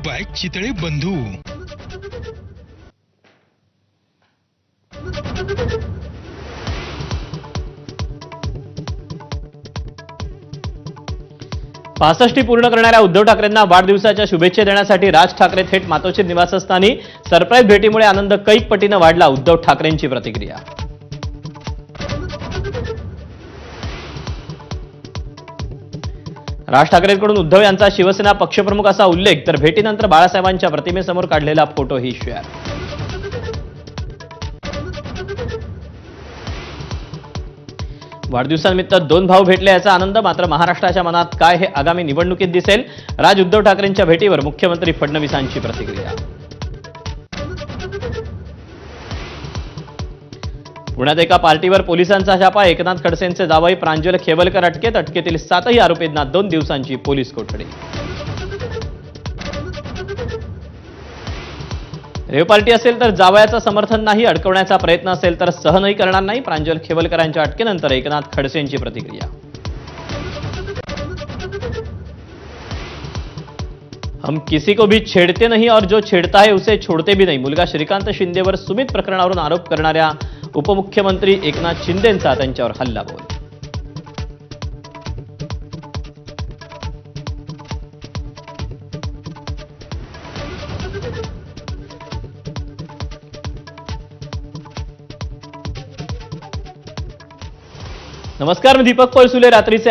Bye Chitale बंधू. पासष्टी पूर्ण करणाऱ्या उद्धव ठाकरेंना वाढदिवसाच्या शुभेच्छा देण्यासाठी राज ठाकरे थेट मातोश्री निवासस्थानी. सरप्राईज भेटीमुळे आनंद कैक पटीनं वाढला. उद्धव ठाकरेंची प्रतिक्रिया. राज ठाकरेंकडून उद्धव यांचा शिवसेना पक्षप्रमुख असा उल्लेख, तर भेटीनंतर बाळासाहेबांच्या प्रतिमेसमोर काढलेला फोटोही शेअर. वाढदिवसानिमित्त दोन भाऊ भेटले याचा आनंद. मात्र महाराष्ट्राच्या मनात काय हे आगामी निवडणुकीत दिसेल. राज उद्धव ठाकरेंच्या भेटीवर मुख्यमंत्री फडणवीसांची प्रतिक्रिया. पुण्यात एका पार्टीवर पोलिसांचा छापा. एकनाथ खडसेंचे जावई प्रांजल खेवलकर अटकेत. अटकेतील 7ही आरोपींना 2 दिवसांची पोलीस कोठडी. रेव पार्टी असेल तर जावयाचं समर्थन नाही, अडकवण्याचा प्रयत्न असेल तर सहनही करणार नाही. प्रांजल खेवलकरांच्या अटकेनंतर एकनाथ खडसेंची प्रतिक्रिया. हम किसी को भी छेड़ते नहीं और जो छेड़ता है उसे छोड़ते भी नहीं. मुलगा श्रीकांत शिंदेवर सुमित प्रकरणावरून आरोप करणाऱ्या उपमुख्यमंत्री एकनाथ शिंदेंचा त्यांच्यावर हल्लाबोल. नमस्कार, मी दीपक पळसुले. रात्रीचे